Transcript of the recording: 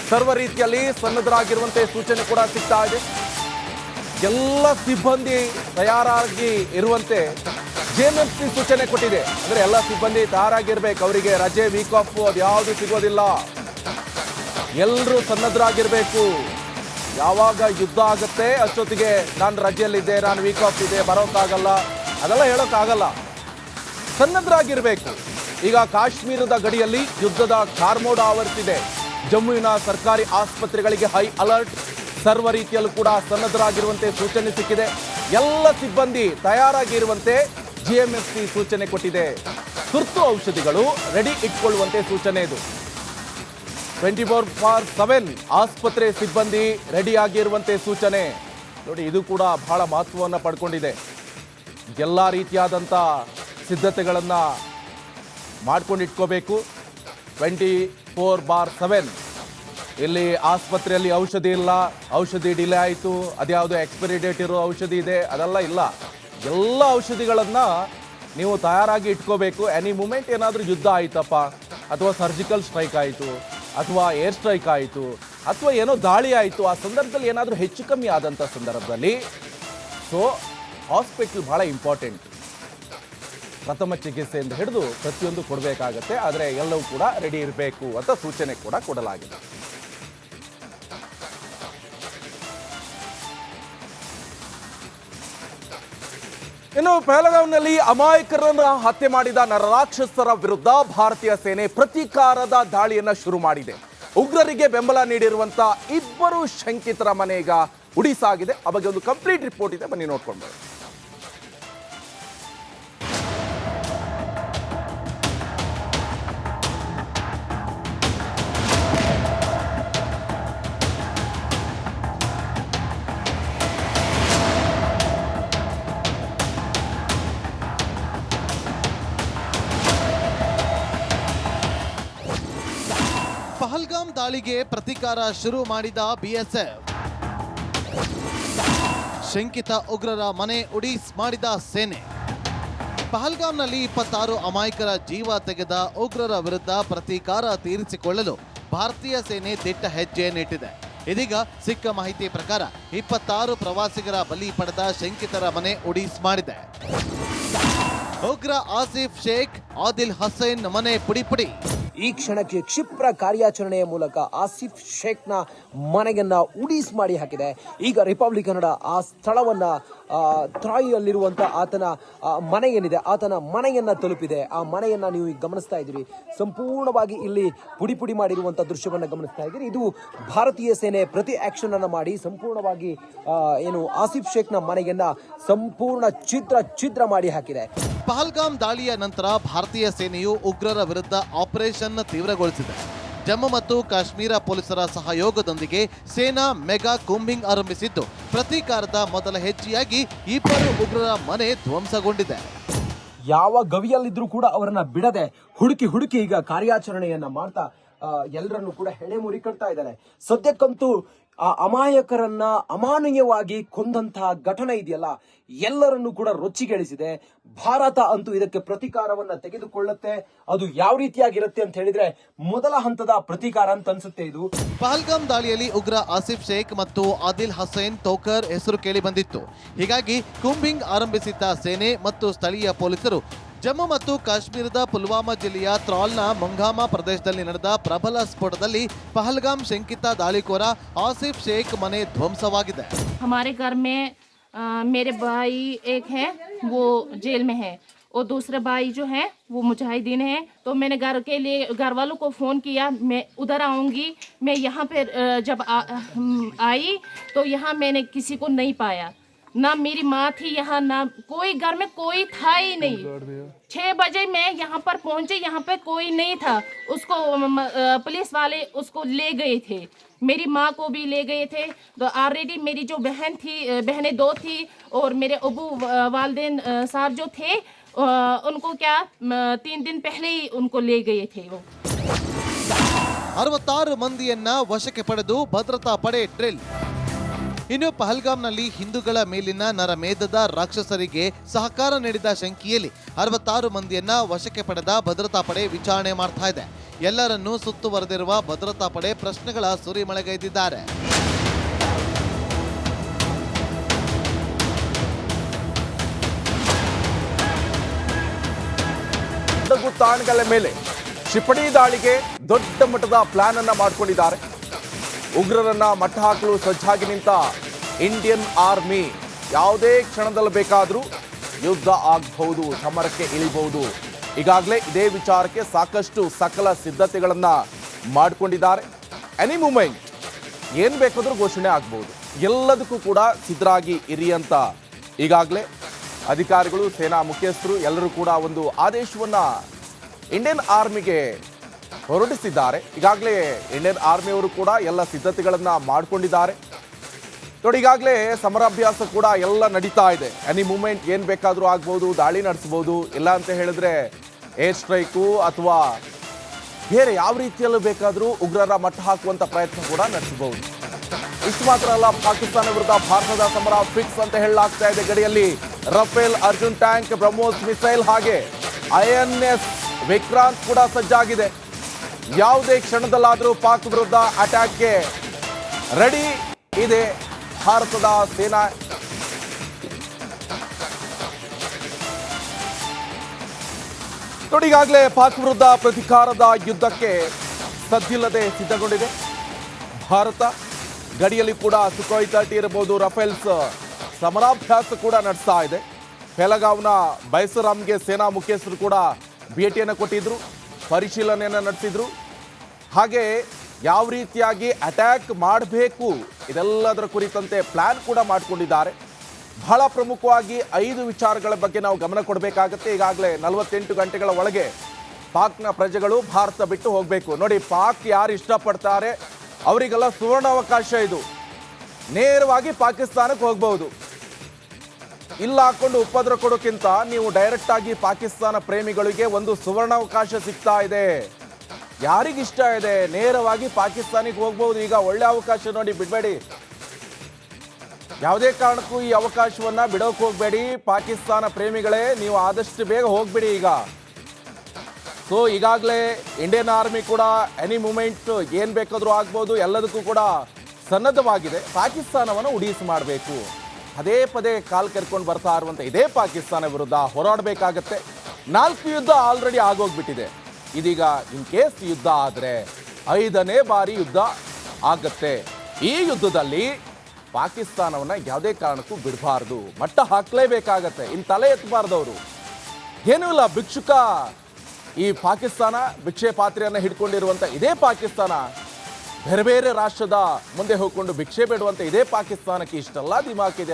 ಸರ್ವ ರೀತಿಯಲ್ಲಿ ಸನ್ನದ್ಧರಾಗಿರುವಂತೆ ಸೂಚನೆ ಕೂಡ ಸಿಗ್ತಾ ಇದೆ. ಎಲ್ಲ ಸಿಬ್ಬಂದಿ ತಯಾರಾಗಿ ಇರುವಂತೆ ಜೆಎಂಎಫ್ಸಿ ಸೂಚನೆ ಕೊಟ್ಟಿದೆ. ಅಂದ್ರೆ ಎಲ್ಲ ಸಿಬ್ಬಂದಿ ತಯಾರಾಗಿರ್ಬೇಕು, ಅವರಿಗೆ ರಜೆ ವೀಕ್ ಆಫ್ ಅದು ಯಾವುದು ಸಿಗೋದಿಲ್ಲ. ಎಲ್ಲರೂ ಸನ್ನದ್ಧರಾಗಿರ್ಬೇಕು. ಯಾವಾಗ ಯುದ್ಧ ಆಗುತ್ತೆ ಅಷ್ಟೊತ್ತಿಗೆ ನಾನು ರಜೆಯಲ್ಲಿದ್ದೆ, ನಾನು ವೀಕ್ ಆಫ್ ಇದೆ, ಬರೋಕ್ಕಾಗಲ್ಲ, ಅದೆಲ್ಲ ಹೇಳೋಕ್ಕಾಗಲ್ಲ. ಸನ್ನದ್ಧರಾಗಿರ್ಬೇಕು. ಈಗ ಕಾಶ್ಮೀರದ ಗಡಿಯಲ್ಲಿ ಯುದ್ಧದ ಕಾರ್ಮೋಡ ಆವರಿಸಿದೆ. ಜಮ್ಮುವಿನ ಸರ್ಕಾರಿ ಆಸ್ಪತ್ರೆಗಳಿಗೆ ಹೈ ಅಲರ್ಟ್. ಸರ್ವ ರೀತಿಯಲ್ಲೂ ಕೂಡ ಸನ್ನದ್ಧರಾಗಿರುವಂತೆ ಸೂಚನೆ ಸಿಕ್ಕಿದೆ. ಎಲ್ಲ ಸಿಬ್ಬಂದಿ ತಯಾರಾಗಿರುವಂತೆ ಜಿಎಂಎಫ್ಸಿ ಸೂಚನೆ ಕೊಟ್ಟಿದೆ. ತುರ್ತು ಔಷಧಿಗಳು ರೆಡಿ ಇಟ್ಕೊಳ್ಳುವಂತೆ ಸೂಚನೆ ಇದು. 24/7 ಆಸ್ಪತ್ರೆ ಸಿಬ್ಬಂದಿ ರೆಡಿ ಆಗಿರುವಂತೆ ಸೂಚನೆ. ನೋಡಿ, ಇದು ಕೂಡ ಬಹಳ ಮಹತ್ವವನ್ನು ಪಡ್ಕೊಂಡಿದೆ. ಎಲ್ಲ ರೀತಿಯಾದಂಥ ಸಿದ್ಧತೆಗಳನ್ನು ಮಾಡ್ಕೊಂಡಿಟ್ಕೋಬೇಕು. 24/7 ಇಲ್ಲಿ ಆಸ್ಪತ್ರೆಯಲ್ಲಿ ಔಷಧಿ ಇಲ್ಲ, ಔಷಧಿ ಡಿಲೇ ಆಯಿತು, ಅದ್ಯಾವುದೋ ಎಕ್ಸ್ಪೈರಿ ಡೇಟ್ ಇರೋ ಔಷಧಿ ಇದೆ, ಅದೆಲ್ಲ ಇಲ್ಲ. ಎಲ್ಲ ಔಷಧಿಗಳನ್ನು ನೀವು ತಯಾರಾಗಿ ಇಟ್ಕೋಬೇಕು. ಎನಿ ಮೂಮೆಂಟ್ ಏನಾದರೂ ಯುದ್ಧ ಆಯಿತಪ್ಪ, ಅಥವಾ ಸರ್ಜಿಕಲ್ ಸ್ಟ್ರೈಕ್ ಆಯಿತು, ಅಥವಾ ಏರ್ ಸ್ಟ್ರೈಕ್ ಆಯಿತು, ಅಥವಾ ಏನೋ ದಾಳಿ ಆಯಿತು, ಆ ಸಂದರ್ಭದಲ್ಲಿ ಏನಾದರೂ ಹೆಚ್ಚು ಕಮ್ಮಿ ಆದಂಥ ಸಂದರ್ಭದಲ್ಲಿ ಸೊ ಹಾಸ್ಪಿಟಲ್ ಭಾಳ ಇಂಪಾರ್ಟೆಂಟ್. ಪ್ರಥಮ ಚಿಕಿತ್ಸೆಯಿಂದ ಹಿಡಿದು ಪ್ರತಿಯೊಂದು ಕೊಡಬೇಕಾಗತ್ತೆ. ಆದರೆ ಎಲ್ಲವೂ ಕೂಡ ರೆಡಿ ಇರಬೇಕು ಅಂತ ಸೂಚನೆ ಕೂಡ ಕೊಡಲಾಗಿದೆ. ಇನ್ನು ಪಹಲ್ಗಾಮ್ನಲ್ಲಿ ಅಮಾಯಕರನ್ನ ಹತ್ಯೆ ಮಾಡಿದ ನರರಾಕ್ಷಸರ ವಿರುದ್ಧ ಭಾರತೀಯ ಸೇನೆ ಪ್ರತೀಕಾರದ ದಾಳಿಯನ್ನ ಶುರು ಮಾಡಿದೆ. ಉಗ್ರರಿಗೆ ಬೆಂಬಲ ನೀಡಿರುವಂತಹ ಇಬ್ಬರು ಶಂಕಿತರ ಮನೆ ಈಗ ಉಡಿಸಾಗಿದೆ. ಆ ಬಗ್ಗೆ ಒಂದು ಕಂಪ್ಲೀಟ್ ರಿಪೋರ್ಟ್ ಇದೆ, ಬನ್ನಿ ನೋಡ್ಕೊಂಡು. ಪಹಲ್ಗಾಮ್ ದಾಳಿಗೆ ಪ್ರತೀಕಾರ ಶುರು ಮಾಡಿದ ಬಿಎಸ್ಎಫ್. ಶಂಕಿತ ಉಗ್ರರ ಮನೆ ಉಡೀಸ್ ಮಾಡಿದ ಸೇನೆ. ಪಹಲ್ಗಾಮ್ನಲ್ಲಿ 26 ಅಮಾಯಕರ ಜೀವ ತೆಗೆದ ಉಗ್ರರ ವಿರುದ್ಧ ಪ್ರತೀಕಾರ ತೀರಿಸಿಕೊಳ್ಳಲು ಭಾರತೀಯ ಸೇನೆ ದಿಟ್ಟ ಹೆಜ್ಜೆ ನೆಟ್ಟಿದೆ. ಇದೀಗ ಸಿಕ್ಕ ಮಾಹಿತಿ ಪ್ರಕಾರ 26 ಪ್ರವಾಸಿಗರ ಬಲಿ ಪಡೆದ ಶಂಕಿತರ ಮನೆ ಉಡೀಸ್ ಮಾಡಿದೆ. ಉಗ್ರ ಆಸಿಫ್ ಶೇಖ್, ಆದಿಲ್ ಹಸೈನ್ ಮನೆ ಪುಡಿ. ಈ ಕ್ಷಣಕ್ಕೆ ಕ್ಷಿಪ್ರ ಕಾರ್ಯಾಚರಣೆಯ ಮೂಲಕ ಆಸಿಫ್ ಶೇಖ್ನ ಮನೆಯನ್ನ ಉಡೀಸ್ ಮಾಡಿ ಹಾಕಿದೆ. ಈಗ ರಿಪಬ್ಲಿಕ್ ಕನ್ನಡ ಆ ಸ್ಥಳವನ್ನ ಟ್ರಾಯಿಯಲ್ಲಿರುವಂತ ಆತನ ಮನೆ ಏನಿದೆ, ಆತನ ಮನೆಯನ್ನ ತಲುಪಿದೆ. ಆ ಮನೆಯನ್ನ ನೀವು ಈಗ ಗಮನಿಸ್ತಾ ಇದ್ದೀರಿ. ಸಂಪೂರ್ಣವಾಗಿ ಇಲ್ಲಿ ಪುಡಿ ಮಾಡಿರುವಂತ ದೃಶ್ಯವನ್ನ ಗಮನಿಸ್ತಾ ಇದ್ದೀರಿ. ಇದು ಭಾರತೀಯ ಸೇನೆ ಪ್ರತಿ ಆಕ್ಷನ್ ಅನ್ನ ಮಾಡಿ ಸಂಪೂರ್ಣವಾಗಿ ಏನು ಆಸಿಫ್ ಶೇಖ್ನ ಮನೆಯನ್ನ ಸಂಪೂರ್ಣ ಛಿದ್ರ ಮಾಡಿ ಹಾಕಿದೆ. ಪಹಲ್ಗಾಮ್ ದಾಳಿಯ ನಂತರ ಭಾರತೀಯ ಸೇನೆಯು ಉಗ್ರರ ವಿರುದ್ಧ ಆಪರೇಷನ್ ತೀವ್ರಗೊಳಿಸಿದೆ. ಜಮ್ಮು ಮತ್ತು ಕಾಶ್ಮೀರ ಪೊಲೀಸರ ಸಹಯೋಗದೊಂದಿಗೆ ಸೇನಾ ಮೆಗಾ ಕೂಂಬಿಂಗ್ ಆರಂಭಿಸಿದ್ದು, ಪ್ರತೀಕಾರದ ಮೊದಲ ಹೆಜ್ಜೆಯಾಗಿ ಇಬ್ಬರು ಉಗ್ರರ ಮನೆ ಧ್ವಂಸಗೊಂಡಿದೆ. ಯಾವ ಗವಿಯಲ್ಲಿದ್ರೂ ಕೂಡ ಅವರನ್ನ ಬಿಡದೆ ಹುಡುಕಿ ಈಗ ಕಾರ್ಯಾಚರಣೆಯನ್ನ ಮಾಡ್ತಾ ಎಲ್ಲರನ್ನು ಕೂಡ ಹೆಡೆ ಮುರಿ ಕಟ್ತಾ ಇದ್ದಾರೆ. ಸದ್ಯಕ್ಕಂತೂ ಆ ಅಮಾಯಕರನ್ನ ಅಮಾನವೀಯವಾಗಿ ಕೊಂದಂತಹ ಘಟನೆ ಇದೆಯಲ್ಲ, ಎಲ್ಲರನ್ನು ಕೂಡ ರೊಚ್ಚಿಗೆಳಿಸಿದೆ. ಭಾರತ ಅಂತೂ ಇದಕ್ಕೆ ಪ್ರತೀಕಾರವನ್ನ ತೆಗೆದುಕೊಳ್ಳುತ್ತೆ. ಅದು ಯಾವ ರೀತಿಯಾಗಿರುತ್ತೆ ಅಂತ ಹೇಳಿದ್ರೆ ಮೊದಲ ಹಂತದ ಪ್ರತೀಕಾರ ಅಂತ ಅನ್ಸುತ್ತೆ ಇದು. ಪಹಲ್ಗಾಮ್ ದಾಳಿಯಲ್ಲಿ ಉಗ್ರ ಆಸಿಫ್ ಶೇಖ್ ಮತ್ತು ಆದಿಲ್ ಹಸೈನ್ ತೋಕರ್ ಹೆಸರು ಕೇಳಿ ಬಂದಿತ್ತು. ಹೀಗಾಗಿ ಕೂಂಬಿಂಗ್ ಆರಂಭಿಸಿದ್ದ ಸೇನೆ ಮತ್ತು ಸ್ಥಳೀಯ ಪೊಲೀಸರು ಜಮ್ಮು ಮತ್ತು ಕಾಶ್ಮೀರದ ಪುಲ್ವಾಮಾ ಜಿಲ್ಲೆಯ ತ್ರಾಲ್ನ ಮಂಗಾಮಾ ಪ್ರದೇಶದಲ್ಲಿ ನಡೆದ ಪ್ರಬಲ ಸ್ಫೋಟದಲ್ಲಿ ಪಹಲ್ಗಾಮ್ ಶಂಕಿತ ದಾಳಿಕೋರ ಆಸಿಫ್ ಶೇಖ್ ಮನೆ ಧ್ವಂಸವಾಗಿದೆ. हमारे घर में मेरे भाई एक है, वो जेल में है, और दूसरे भाई जो है वो मुजाहिदीन है. तो मैंने घर के लिए घर वालों को फ़ोन किया, मैं उधर आऊँगी. मैं यहाँ पे जब आई तो यहाँ मैंने किसी को नहीं पाया. ना मेरी माँ थी यहाँ, ना कोई घर में कोई था ही नहीं. 6 बजे मैं यहाँ पर पहुँचे, यहाँ पे कोई नहीं था. उसको पुलिस वाले उसको ले गए थे. मेरी माँ को भी ले गए थे. तो ऑलरेडी मेरी जो बहनें 2 थी और मेरे अबू वालदेन साहब जो थे, उनको क्या 3 दिन पहले ही उनको ले गए थे. वो 66 ಮಂದಿಯನ್ನ ವಶಕ್ಕೆ ಪಡೆದು ಭದ್ರತಾ ಪಡೆ ಡ್ರಿಲ್. ಇನ್ನು ಪಹಲ್ಗಾಮ್ನಲ್ಲಿ ಹಿಂದೂಗಳ ಮೇಲಿನ ನರಮೇಧದ ರಾಕ್ಷಸರಿಗೆ ಸಹಕಾರ ನೀಡಿದ ಶಂಕೆಯಲ್ಲಿ 66 ಮಂದಿಯನ್ನ ವಶಕ್ಕೆ ಪಡೆದ ಭದ್ರತಾ ಪಡೆ ವಿಚಾರಣೆ ಮಾಡ್ತಾ ಇದೆ. ಎಲ್ಲರನ್ನೂ ಸುತ್ತುವರೆದಿರುವ ಭದ್ರತಾ ಪಡೆ ಪ್ರಶ್ನೆಗಳ ಸುರಿಮಳೆಗೈದಿದ್ದಾರೆ. ಹಡಗು ತಾಣಗಳ ಮೇಲೆ ಕ್ಷಿಪಣಿ ದಾಳಿಗೆ ದೊಡ್ಡ ಮಟ್ಟದ ಪ್ಲಾನ್ ಅನ್ನ ಮಾಡಿಕೊಂಡಿದ್ದಾರೆ. ಉಗ್ರರನ್ನ ಮಟ್ಟ ಹಾಕಲು ಸಜ್ಜಾಗಿ ನಿಂತ ಇಂಡಿಯನ್ ಆರ್ಮಿ ಯಾವುದೇ ಕ್ಷಣದಲ್ಲಿ ಬೇಕಾದರೂ ಯುದ್ಧ ಆಗಬಹುದು, ಸಮರಕ್ಕೆ ಇಳಿಬಹುದು. ಈಗಾಗಲೇ ಇದೇ ವಿಚಾರಕ್ಕೆ ಸಾಕಷ್ಟು ಸಕಲ ಸಿದ್ಧತೆಗಳನ್ನ ಮಾಡಿಕೊಂಡಿದ್ದಾರೆ. ಎನಿ ಮೂಮೆಂಟ್ ಏನು ಬೇಕಾದರೂ ಘೋಷಣೆ ಆಗ್ಬಹುದು. ಎಲ್ಲದಕ್ಕೂ ಕೂಡ ಸಿದ್ಧರಾಗಿ ಇರಿ ಅಂತ ಈಗಾಗಲೇ ಅಧಿಕಾರಿಗಳು, ಸೇನಾ ಮುಖ್ಯಸ್ಥರು ಎಲ್ಲರೂ ಕೂಡ ಒಂದು ಆದೇಶವನ್ನ ಇಂಡಿಯನ್ ಆರ್ಮಿಗೆ ಹೊರಡಿಸಿದ್ದಾರೆ. ಈಗಾಗಲೇ ಇಂಡಿಯನ್ ಆರ್ಮಿಯವರು ಕೂಡ ಎಲ್ಲ ಸಿದ್ಧತೆಗಳನ್ನ ಮಾಡಿಕೊಂಡಿದ್ದಾರೆ. ನೋಡಿ, ಈಗಾಗಲೇ ಸಮರಾಭ್ಯಾಸ ಕೂಡ ಎಲ್ಲ ನಡೀತಾ ಇದೆ. ಎನಿ ಮೂಮೆಂಟ್ ಏನು ಬೇಕಾದರೂ ಆಗ್ಬೋದು, ದಾಳಿ ನಡೆಸ್ಬೋದು. ಇಲ್ಲ ಅಂತ ಹೇಳಿದ್ರೆ ಏರ್ ಸ್ಟ್ರೈಕು ಅಥವಾ ಬೇರೆ ಯಾವ ರೀತಿಯಲ್ಲೂ ಬೇಕಾದರೂ ಉಗ್ರರ ಮಟ್ಟ ಹಾಕುವಂಥ ಪ್ರಯತ್ನ ಕೂಡ ನಡೆಸಬಹುದು. ಇಷ್ಟು ಮಾತ್ರ ಅಲ್ಲ, ಪಾಕಿಸ್ತಾನ ವಿರುದ್ಧ ಭಾರತದ ಸಮರ ಫಿಕ್ಸ್ ಅಂತ ಹೇಳಲಾಗ್ತಾ ಇದೆ. ಗಡಿಯಲ್ಲಿ Rafale, Arjun tank, BrahMos missile ಹಾಗೆ INS ವಿಕ್ರಾಂತ್ ಕೂಡ ಸಜ್ಜಾಗಿದೆ. ಯಾವುದೇ ಕ್ಷಣದಲ್ಲಾದರೂ ಪಾಕ್ ವಿರುದ್ಧ ಅಟ್ಯಾಕ್ಗೆ ರೆಡಿ ಇದೆ ಭಾರತದ ಸೇನಾ. ನೋಡಿ, ಈಗಾಗಲೇ ಪಾಕ್ ವಿರುದ್ಧ ಪ್ರತೀಕಾರದ ಯುದ್ಧಕ್ಕೆ ಸದ್ದಿಲ್ಲದೆ ಸಿದ್ಧಗೊಂಡಿದೆ ಭಾರತ. ಗಡಿಯಲ್ಲಿ ಕೂಡ ಸುಖೋಯ್ 30 ಇರಬಹುದು, ರಫೇಲ್ಸ್ ಸಮರಾಭ್ಯಾಸ ಕೂಡ ನಡೆಸ್ತಾ ಇದೆ. ಪೆಹಲ್ಗಾವ್ನ ಬೈಸರಾಮ್ಗೆ ಸೇನಾ ಮುಖ್ಯಸ್ಥರು ಕೂಡ ಭೇಟಿಯನ್ನು ಕೊಟ್ಟಿದ್ರು, ಪರಿಶೀಲನೆಯನ್ನು ನಡೆಸಿದ್ರು. ಹಾಗೆ ಯಾವ ರೀತಿಯಾಗಿ ಅಟ್ಯಾಕ್ ಮಾಡಬೇಕು ಇದೆಲ್ಲದರ ಕುರಿತಂತೆ ಪ್ಲಾನ್ ಕೂಡ ಮಾಡಿಕೊಂಡಿದ್ದಾರೆ. ಬಹಳ ಪ್ರಮುಖವಾಗಿ 5 ವಿಚಾರಗಳ ಬಗ್ಗೆ ನಾವು ಗಮನ ಕೊಡಬೇಕಾಗತ್ತೆ. ಈಗಾಗಲೇ 48 ಗಂಟೆಗಳ ಒಳಗೆ ಪಾಕ್ನ ಪ್ರಜೆಗಳು ಭಾರತ ಬಿಟ್ಟು ಹೋಗಬೇಕು. ನೋಡಿ, ಪಾಕ್ ಯಾರು ಇಷ್ಟಪಡ್ತಾರೆ ಅವರಿಗೆಲ್ಲ ಸುವರ್ಣಾವಕಾಶ ಇದು. ನೇರವಾಗಿ ಪಾಕಿಸ್ತಾನಕ್ಕೆ ಹೋಗ್ಬಹುದು. ಇಲ್ಲ ಹಾಕೊಂಡು ಉಪದ್ರ ಕೊಡೋಕ್ಕಿಂತ ನೀವು ಡೈರೆಕ್ಟ್ ಆಗಿ ಪಾಕಿಸ್ತಾನ ಪ್ರೇಮಿಗಳಿಗೆ ಒಂದು ಸುವರ್ಣಾವಕಾಶ ಸಿಗ್ತಾ ಇದೆ. ಯಾರಿಗಿಷ್ಟ ಇದೆ ನೇರವಾಗಿ ಪಾಕಿಸ್ತಾನಿಗೆ ಹೋಗ್ಬಹುದು. ಈಗ ಒಳ್ಳೆ ಅವಕಾಶ ನೋಡಿ, ಬಿಡಬೇಡಿ. ಯಾವುದೇ ಕಾರಣಕ್ಕೂ ಈ ಅವಕಾಶವನ್ನ ಬಿಡೋಕೆ ಹೋಗಬೇಡಿ ಪಾಕಿಸ್ತಾನ ಪ್ರೇಮಿಗಳೇ. ನೀವು ಆದಷ್ಟು ಬೇಗ ಹೋಗ್ಬಿಡಿ ಈಗ. ಸೊ ಈಗಾಗಲೇ ಇಂಡಿಯನ್ ಆರ್ಮಿ ಕೂಡ ಎನಿ ಮೂಮೆಂಟ್ ಏನು ಬೇಕಾದರೂ ಆಗ್ಬೋದು, ಎಲ್ಲದಕ್ಕೂ ಕೂಡ ಸನ್ನದ್ಧವಾಗಿದೆ. ಪಾಕಿಸ್ತಾನವನ್ನು ಉಡೀಸ್ ಮಾಡಬೇಕು. ಪದೇ ಪದೇ ಕಾಲು ಕೆರ್ಕೊಂಡು ಬರ್ತಾ ಇರುವಂಥ ಇದೇ ಪಾಕಿಸ್ತಾನ ವಿರುದ್ಧ ಹೋರಾಡಬೇಕಾಗತ್ತೆ. 4 ಯುದ್ಧ ಆಲ್ರೆಡಿ ಆಗೋಗ್ಬಿಟ್ಟಿದೆ. ಇದೀಗ ಇನ್ ಕೇಸ್ ಯುದ್ಧ ಆದರೆ 5ನೇ ಬಾರಿ ಯುದ್ಧ ಆಗತ್ತೆ. ಈ ಯುದ್ಧದಲ್ಲಿ ಪಾಕಿಸ್ತಾನವನ್ನು ಯಾವುದೇ ಕಾರಣಕ್ಕೂ ಬಿಡಬಾರ್ದು, ಮಟ್ಟ ಹಾಕಲೇಬೇಕಾಗತ್ತೆ. ಇನ್ನು ತಲೆ ಎತ್ತಬಾರ್ದವರು. ಏನೂ ಇಲ್ಲ, ಭಿಕ್ಷುಕ ಈ ಪಾಕಿಸ್ತಾನ, ಭಿಕ್ಷೆ ಪಾತ್ರೆಯನ್ನು ಹಿಡ್ಕೊಂಡಿರುವಂಥ ಇದೇ ಪಾಕಿಸ್ತಾನ ಬೇರೆ ಬೇರೆ ರಾಷ್ಟ್ರದ ಮುಂದೆ ಹೋಗ್ಕೊಂಡು ಭಿಕ್ಷೆ ಬೇಡುವಂಥ ಇದೇ ಪಾಕಿಸ್ತಾನಕ್ಕೆ ಇಷ್ಟೆಲ್ಲ ದಿಮಾಕಿದೆ ಅಂತ